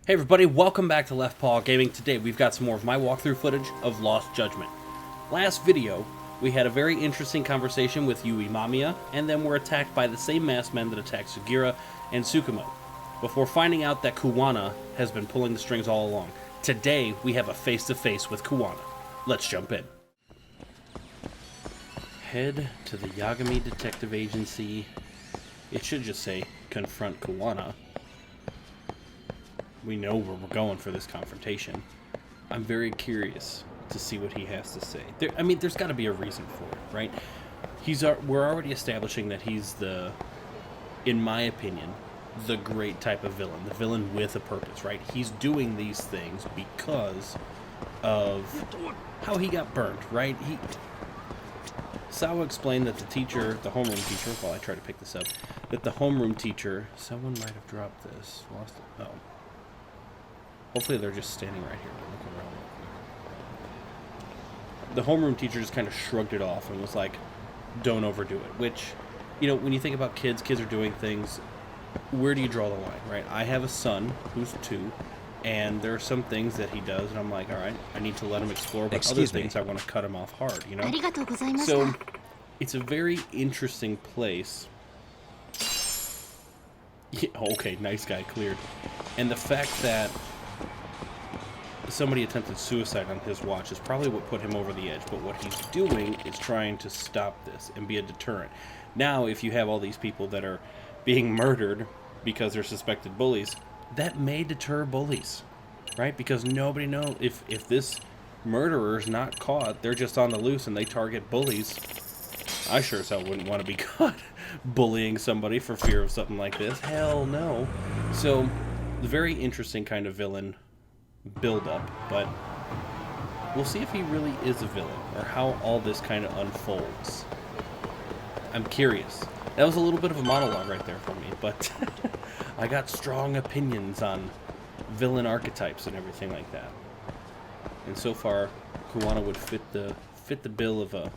Hey everybody, welcome back to LeftPawGaming. Today we've got some more of my walkthrough footage of Lost Judgment. Last video, we had a very interesting conversation with Yui Mamiya, and then were attacked by the same masked men that attacked Sugira and Tsukumo, before finding out that Kuwana has been pulling the strings all along. Today, we have a face-to-face with Kuwana. Let's jump in. Head to the Yagami Detective Agency. It should just say, confront Kuwana. We know where we're going for this confrontation. I'm very curious to see what he has to say. There's got to be a reason for it, right? We're already establishing that he's in my opinion, the great type of villain. The villain with a purpose, right? He's doing these things because of how he got burned, right? Sawa explained that the homeroom teacher, while I try to pick this up, that the homeroom teacher, someone might have dropped this. Lost it. Oh. Hopefully they're just standing right here. Looking around. The homeroom teacher just kind of shrugged it off and was like, don't overdo it. Which, when you think about kids are doing things, where do you draw the line, right? I have a son who's 2, and there are some things that he does, and I'm like, all right, I need to let him explore, but other things I want to cut him off hard, So, it's a very interesting place. Yeah, okay, nice guy, cleared. And the fact that somebody attempted suicide on his watch is probably what put him over the edge, but what he's doing is trying to stop this and be a deterrent. Now, if you have all these people that are being murdered because they're suspected bullies, that may deter bullies, right? Because nobody knows if this murderer is not caught, they're just on the loose and they target bullies. I sure as hell wouldn't want to be caught bullying somebody for fear of something like this. Hell no. So, the very interesting kind of villain build up, but we'll see if he really is a villain or how all this kind of unfolds. I'm curious. That was a little bit of a monologue right there for me, but I got strong opinions on villain archetypes and everything like that. And so far, Kuwana would fit the bill of a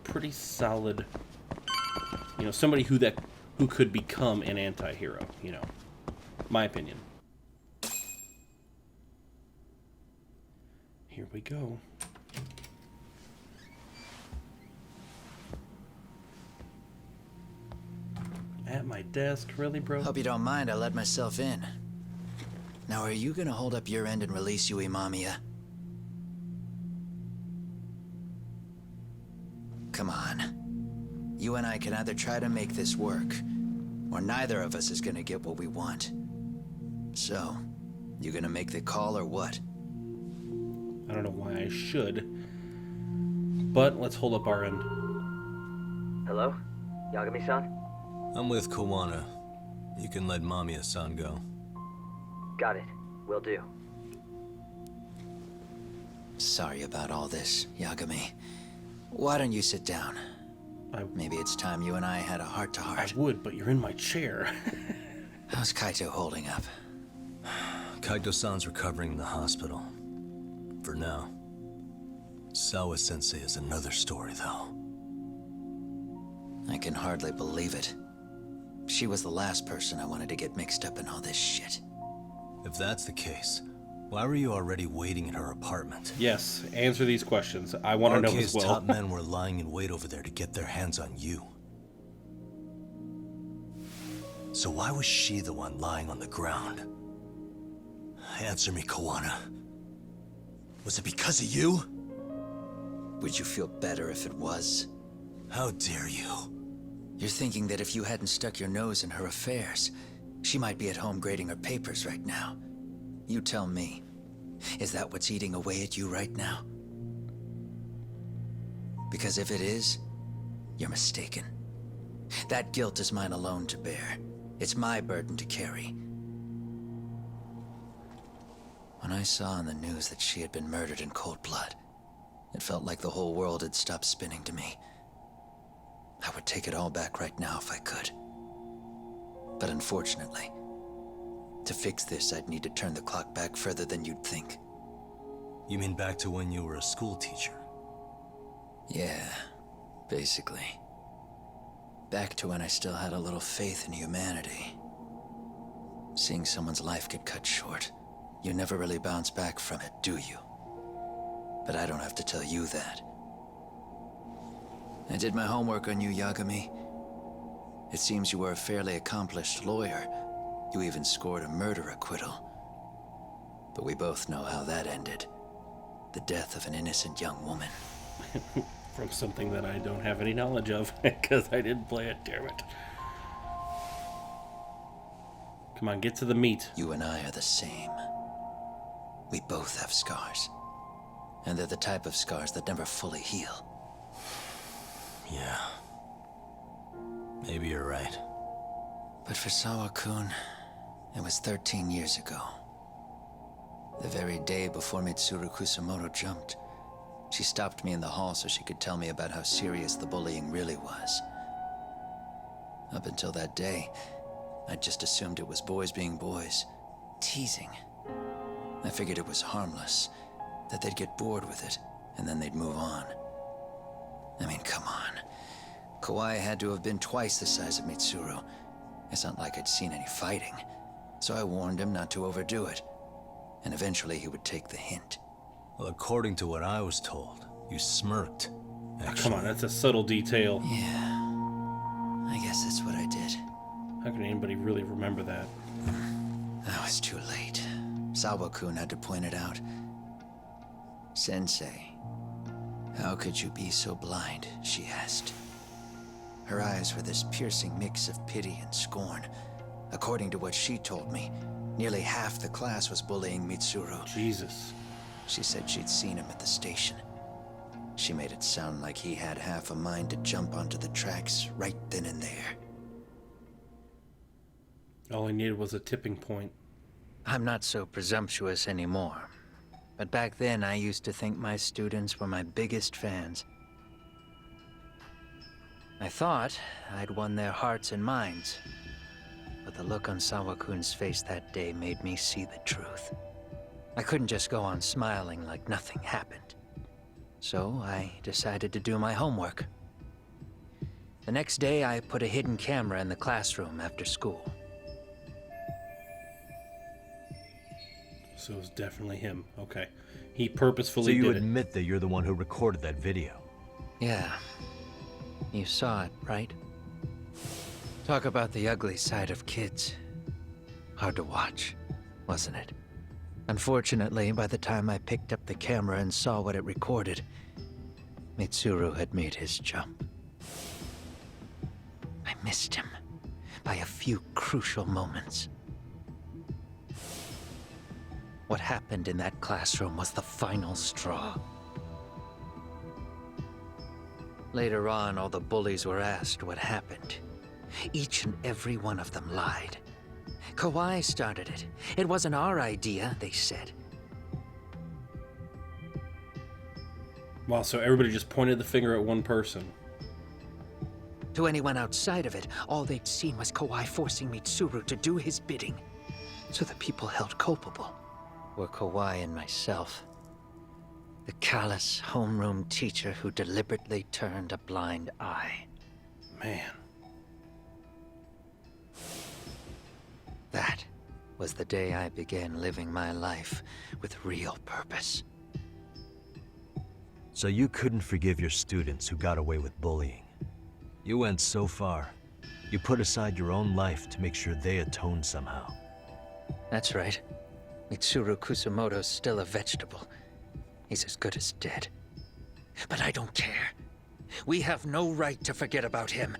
pretty solid, somebody who could become an anti-hero, my opinion. Here we go. At my desk, really, bro? Hope you don't mind, I let myself in. Now, are you gonna hold up your end and release Yui Mamiya? Come on. You and I can either try to make this work, or neither of us is gonna get what we want. So, you gonna make the call or what? I don't know why I should, but let's hold up our end. Hello? Yagami-san? I'm with Kuwana. You can let Mamiya-san go. Got it. Will do. Sorry about all this, Yagami. Why don't you sit down? Maybe it's time you and I had a heart-to-heart. I would, but you're in my chair. How's Kaito holding up? Kaito-san's recovering in the hospital. For now. Sawa-Sensei is another story, though. I can hardly believe it. She was the last person I wanted to get mixed up in all this shit. If that's the case, why were you already waiting in her apartment? Yes, answer these questions. I want to know as well. Top men were lying in wait over there to get their hands on you. So why was she the one lying on the ground? Answer me, Kuwana. Was it because of you? Would you feel better if it was? How dare you? You're thinking that if you hadn't stuck your nose in her affairs, she might be at home grading her papers right now. You tell me, is that what's eating away at you right now? Because if it is, you're mistaken. That guilt is mine alone to bear. It's my burden to carry. When I saw on the news that she had been murdered in cold blood, it felt like the whole world had stopped spinning to me. I would take it all back right now if I could. But unfortunately, to fix this, I'd need to turn the clock back further than you'd think. You mean back to when you were a school teacher? Yeah, basically. Back to when I still had a little faith in humanity. Seeing someone's life get cut short You never really bounce back from it, do you? But I don't have to tell you that. I did my homework on you, Yagami. It seems you were a fairly accomplished lawyer. You even scored a murder acquittal. But we both know how that ended. The death of an innocent young woman. From something that I don't have any knowledge of, because I didn't play it, damn it. Come on, get to the meat. You and I are the same. We both have scars. And they're the type of scars that never fully heal. Yeah. Maybe you're right. But for Sawa-kun, it was 13 years ago. The very day before Mitsuru Kusamoto jumped, she stopped me in the hall so she could tell me about how serious the bullying really was. Up until that day, I just assumed it was boys being boys, teasing. I figured it was harmless, that they'd get bored with it, and then they'd move on. I mean, come on. Kawai had to have been twice the size of Mitsuru. It's not like I'd seen any fighting, so I warned him not to overdo it. And eventually he would take the hint. Well, according to what I was told, you smirked. Oh, come on, that's a subtle detail. Yeah, I guess that's what I did. How can anybody really remember that? I was too late. Sawa-kun had to point it out. Sensei, how could you be so blind, she asked. Her eyes were this piercing mix of pity and scorn. According to what she told me, nearly half the class was bullying Mitsuru. Jesus. She said she'd seen him at the station. She made it sound like he had half a mind to jump onto the tracks right then and there. All I needed was a tipping point. I'm not so presumptuous anymore. But back then, I used to think my students were my biggest fans. I thought I'd won their hearts and minds. But the look on Sawa-kun's face that day made me see the truth. I couldn't just go on smiling like nothing happened. So I decided to do my homework. The next day, I put a hidden camera in the classroom after school. So it was definitely him. Okay. He purposefully So you did it. admit that you're the one who recorded that video? Yeah. You saw it, right? Talk about the ugly side of kids. Hard to watch, wasn't it? Unfortunately, by the time I picked up the camera and saw what it recorded, Mitsuru had made his jump. I missed him by a few crucial moments. What happened in that classroom was the final straw. Later on, all the bullies were asked what happened. Each and every one of them lied. Kawai started it. It wasn't our idea, they said. Wow, so everybody just pointed the finger at one person. To anyone outside of it, all they'd seen was Kawai forcing Mitsuru to do his bidding. So the people held culpable were Kawai and myself. The callous homeroom teacher who deliberately turned a blind eye. Man. That was the day I began living my life with real purpose. So you couldn't forgive your students who got away with bullying. You went so far, you put aside your own life to make sure they atoned somehow. That's right. Mitsuru Kusamoto's still a vegetable. He's as good as dead. But I don't care. We have no right to forget about him.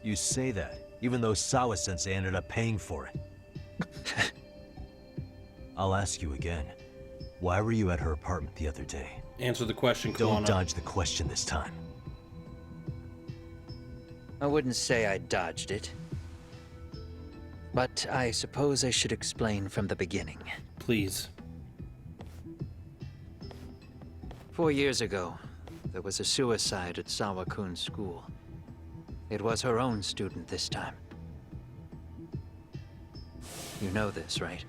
You say that, even though Sawa-Sensei ended up paying for it. I'll ask you again. Why were you at her apartment the other day? Answer the question, Don't Kuwana. dodge the question this time. I wouldn't say I dodged it. But I suppose I should explain from the beginning. Please. 4 years ago, there was a suicide at Sawa-kun's school. It was her own student this time. You know this, right?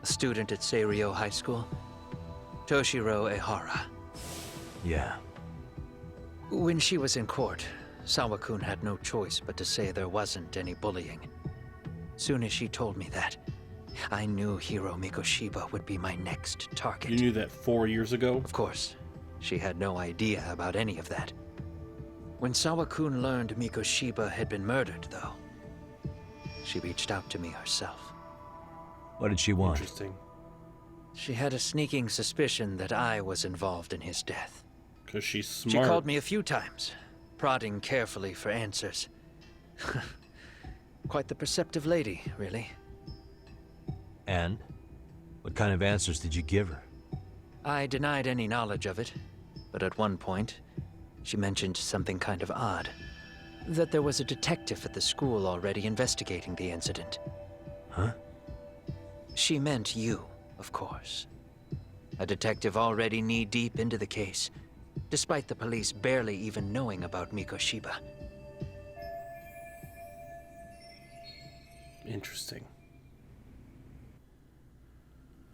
A student at Seiryo High School? Toshiro Ehara. Yeah. When she was in court, Sawa-kun had no choice but to say there wasn't any bullying. Soon as she told me that, I knew Hiro Mikoshiba would be my next target. You knew that 4 years ago? Of course, she had no idea about any of that. When Sawa-kun learned Mikoshiba had been murdered, though, she reached out to me herself. What did she want? Interesting. She had a sneaking suspicion that I was involved in his death. Because she's She smart. called me a few times, prodding carefully for answers. Quite the perceptive lady, really. And? What kind of answers did you give her? I denied any knowledge of it, but at one point, she mentioned something kind of odd. That there was a detective at the school already investigating the incident. Huh? She meant you, of course. A detective already knee-deep into the case, despite the police barely even knowing about Mikoshiba. Interesting.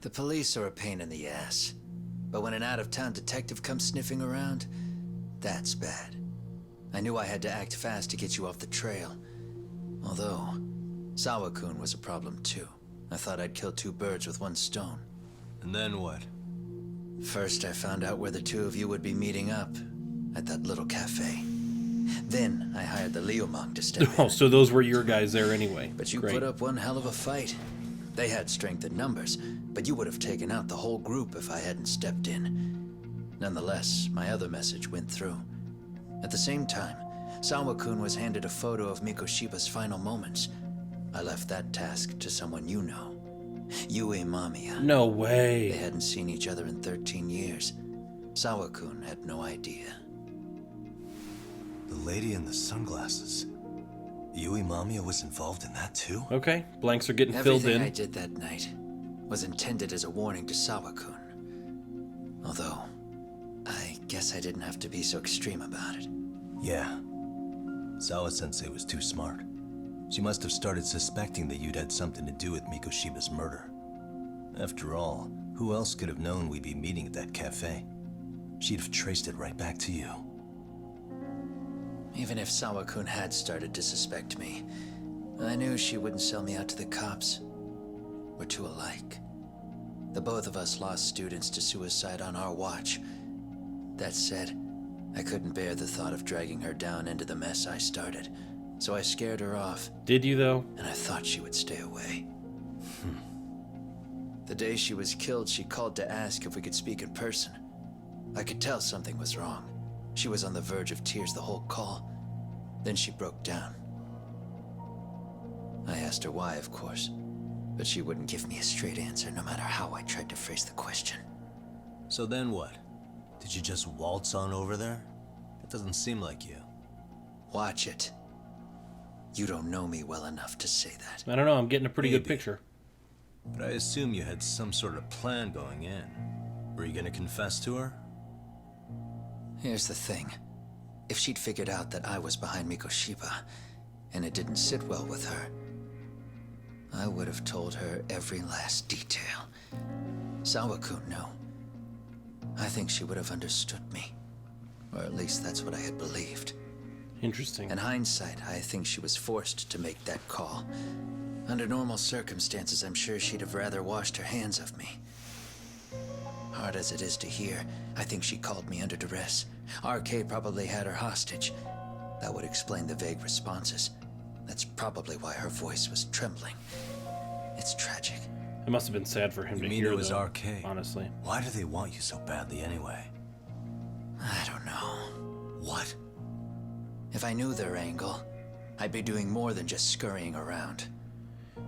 The police are a pain in the ass, but when an out-of-town detective comes sniffing around, that's bad. I knew I had to act fast to get you off the trail. Although, Sawa-kun was a problem too. I thought I'd kill two birds with one stone. And then what? First, I found out where the two of you would be meeting up, at that little cafe. Then, I hired the Liumang to step Oh, in. so those were your guys there anyway. But you Great. put up one hell of a fight. They had strength in numbers, but you would have taken out the whole group if I hadn't stepped in. Nonetheless, my other message went through. At the same time, Sawa-kun was handed a photo of Mikoshiba's final moments. I left that task to someone you know. Yue Mamiya. No They way. hadn't seen each other in 13 years. Sawa-kun had no idea. The lady in the sunglasses. Yui Mamiya was involved in that too? Okay, blanks are getting filled Everything in. I did that night was intended as a warning to Sawa-kun. Although, I guess I didn't have to be so extreme about it. Yeah. Sawa-Sensei was too smart. She must have started suspecting that you'd had something to do with Mikoshiba's murder. After all, who else could have known we'd be meeting at that cafe? She'd have traced it right back to you. Even if Sawa-kun had started to suspect me, I knew she wouldn't sell me out to the cops. We're too alike. The both of us lost students to suicide on our watch. That said, I couldn't bear the thought of dragging her down into the mess I started, so I scared her off, Did you, though? and I thought she would stay away. The day she was killed, she called to ask if we could speak in person. I could tell something was wrong. She was on the verge of tears the whole call. Then she broke down. I asked her why, of course, but she wouldn't give me a straight answer no matter how I tried to phrase the question. So then what? Did you just waltz on over there? That doesn't seem like you. Watch it. You don't know me well enough to say that. I don't know, I'm getting a pretty good Maybe. picture. But I assume you had some sort of plan going in. Were you gonna confess to her? Here's the thing. If she'd figured out that I was behind Mikoshiba, and it didn't sit well with her, I would have told her every last detail. Sawa-kun knew. I think she would have understood me. Or at least that's what I had believed. Interesting. In hindsight, I think she was forced to make that call. Under normal circumstances, I'm sure she'd have rather washed her hands of me. Hard as it is to hear, I think she called me under duress. RK probably had her hostage. That would explain the vague responses. That's probably why her voice was trembling. It's tragic. It must have been sad for him You to mean hear, it was though, RK? honestly. Why do they want you so badly anyway? I don't know. What? If I knew their angle, I'd be doing more than just scurrying around.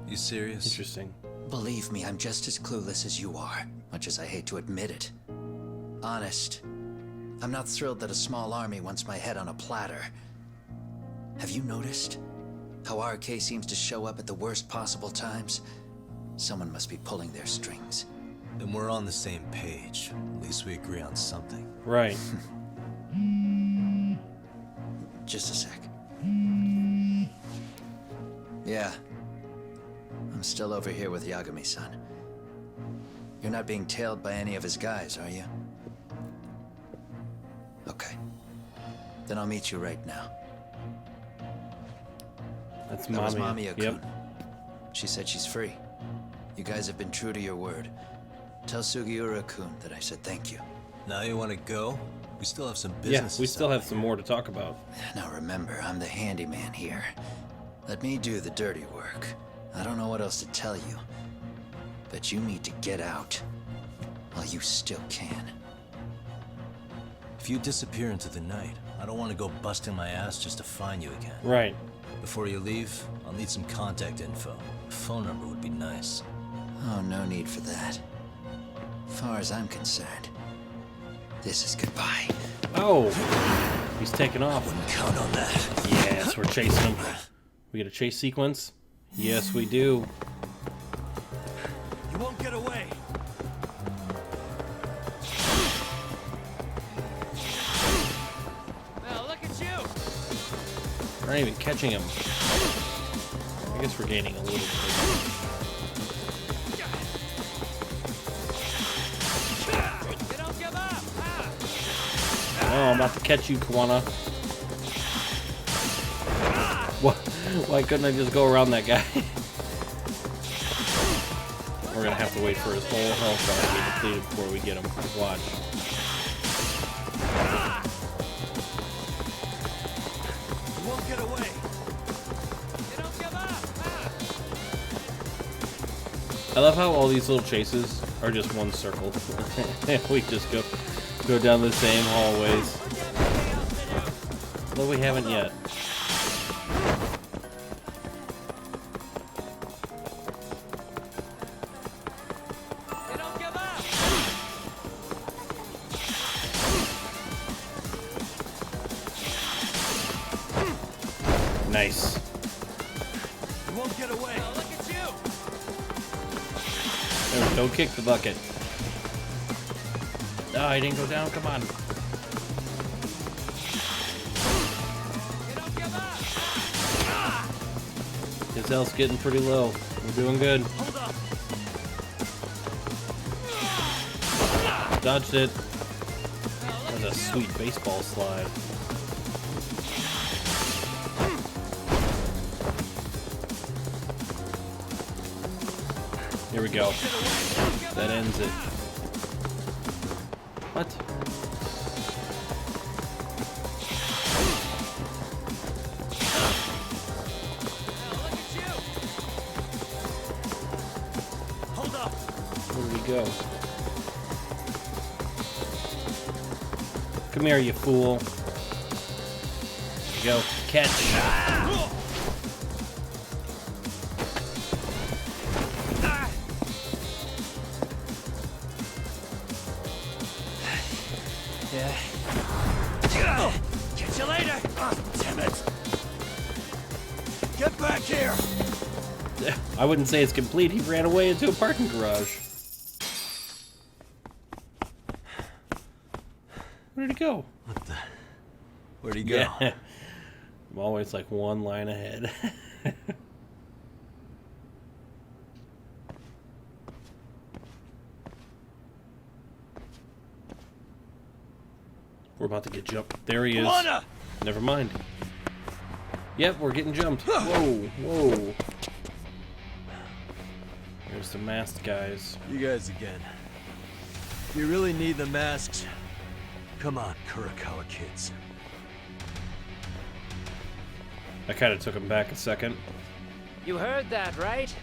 You serious? Interesting. Believe me, I'm just as clueless as you are, much as I hate to admit it. Honest, I'm not thrilled that a small army wants my head on a platter. Have you noticed how RK seems to show up at the worst possible times? Someone must be pulling their strings. Then we're on the same page. At least we agree on something. Right. Just a sec. Yeah. I'm still over here with Yagami-san. You're not being tailed by any of his guys, are you? Okay. Then I'll meet you right now. That's That was Mamiya. Mamiya-kun. Yep. She said she's free. You guys have been true to your word. Tell Sugiura-kun that I said thank you. Now you want to go? We still have some business. Yeah, we still have some more to talk about. Now remember, I'm the handyman here. Let me do the dirty work. I don't know what else to tell you, but you need to get out while you still can. If you disappear into the night, I don't want to go busting my ass just to find you again. Right. Before you leave, I'll need some contact info. A phone number would be nice. Oh, no need for that. As far as I'm concerned, this is goodbye. Oh, he's taking off. Wouldn't count on that. Yes, we're chasing him. We get a chase sequence? Yes, we do. You won't get away. Well, look at you. We're not even catching him. I guess we're gaining a little bit. You don't give up. Ah. Oh, I'm about to catch you, Kuwana. What? Why couldn't I just go around that guy? We're gonna have to wait for his whole health bar to be depleted before we get him. Watch. You won't get away. You don't give up. Ah. I love how all these little chases are just one circle. We just go down the same hallways. Although we haven't yet. You don't give up. Nice. You won't get away. Well, look at you. Don't kick the bucket. No, I didn't go down. Come on. You don't give up. Ah. His health's getting pretty low. We're doing good. Hold up. Dodged it. Well, That look was a at you. sweet baseball slide. Here we go. That ends it. What? Well, look at you. Hold up. Where do we go? Come here, you fool. There you go. Catch. Yeah. Catch you later. Ah, damn it. Get back here. I wouldn't say it's complete. He ran away into a parking garage. Where did he go? Where'd he go? Yeah. I'm always like one line ahead. We're about to get jumped. There he is. Kuwana! Never mind. Yep, we're getting jumped. Whoa, whoa. There's the masked guys. You guys again. You really need the masks? Come on, Kurakawa kids. I kind of took him back a second. You heard that, right?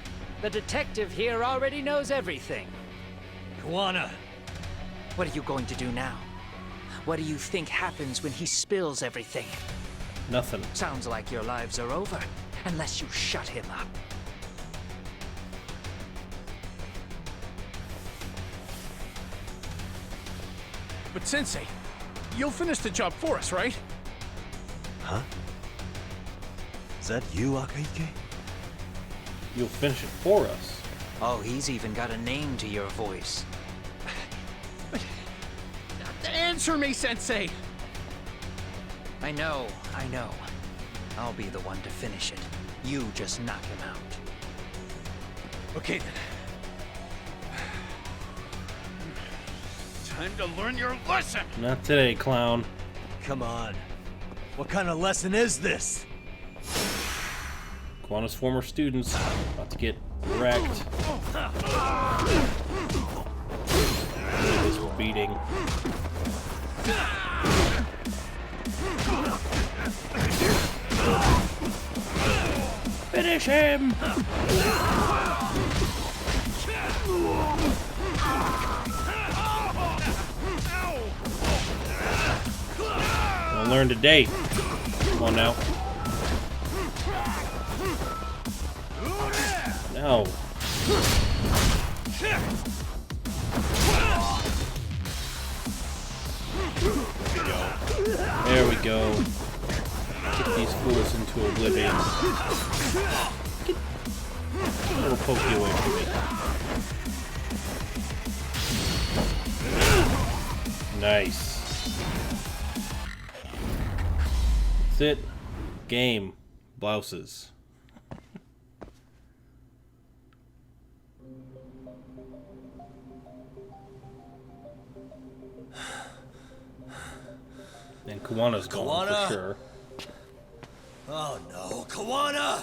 The detective here already knows everything. Kuwana! What are you going to do now? What do you think happens when he spills everything? Nothing. Sounds like your lives are over, unless you shut him up. But Sensei, you'll finish the job for us, right? Huh? Is that you, Akaike? You'll finish it for us. Oh, he's even got a name to your voice. Answer me, Sensei! I know. I'll be the one to finish it. You just knock him out. Okay then. Time to learn your lesson! Not today, clown. Come on. What kind of lesson is this? Kuwana's former students about to get Wrecked. This beating. Finish him! We'll learn today. Come on now. No. There we go. Get these fools into oblivion. Get a little pokey away from me. Nice. That's it. Game. Blouses. And Kuwana's gone for sure. Oh no, Kuwana!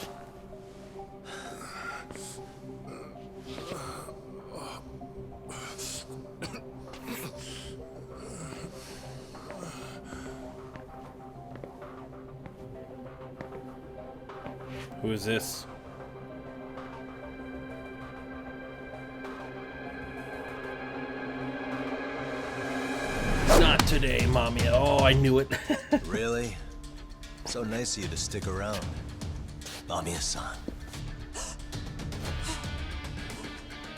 Who is this? Not today, Mommy. Oh, I knew it. Really? So nice of you to stick around. Mamiya-san.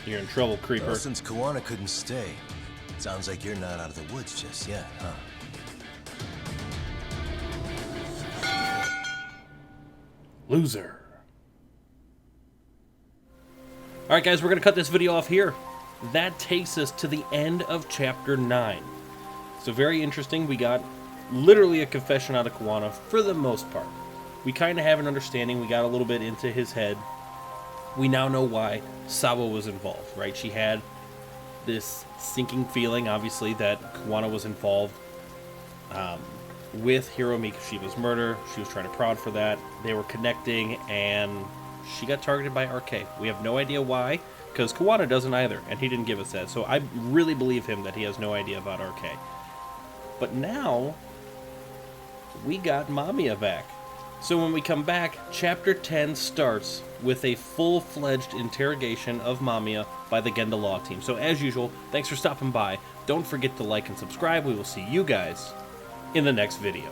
You're in trouble, creeper. Well, since Kuwana couldn't stay, sounds like you're not out of the woods just yet, huh? Loser. Alright guys, we're going to cut this video off here. That takes us to the end of Chapter 9. So very interesting. We got literally a confession out of Kuwana for the most part. We kind of have an understanding. We got a little bit into his head. We now know why Sawa was involved, right? She had this sinking feeling, obviously, that Kuwana was involved with Hiro Mikoshiba's murder. She was trying to prod for that. They were connecting, and she got targeted by RK. We have no idea why, because Kuwana doesn't either, and he didn't give us that. So I really believe him that he has no idea about RK. But now, we got Mamiya back. So when we come back, Chapter 10 starts with a full-fledged interrogation of Mamiya by the Genda Law team. So as usual, thanks for stopping by. Don't forget to like and subscribe. We will see you guys in the next video.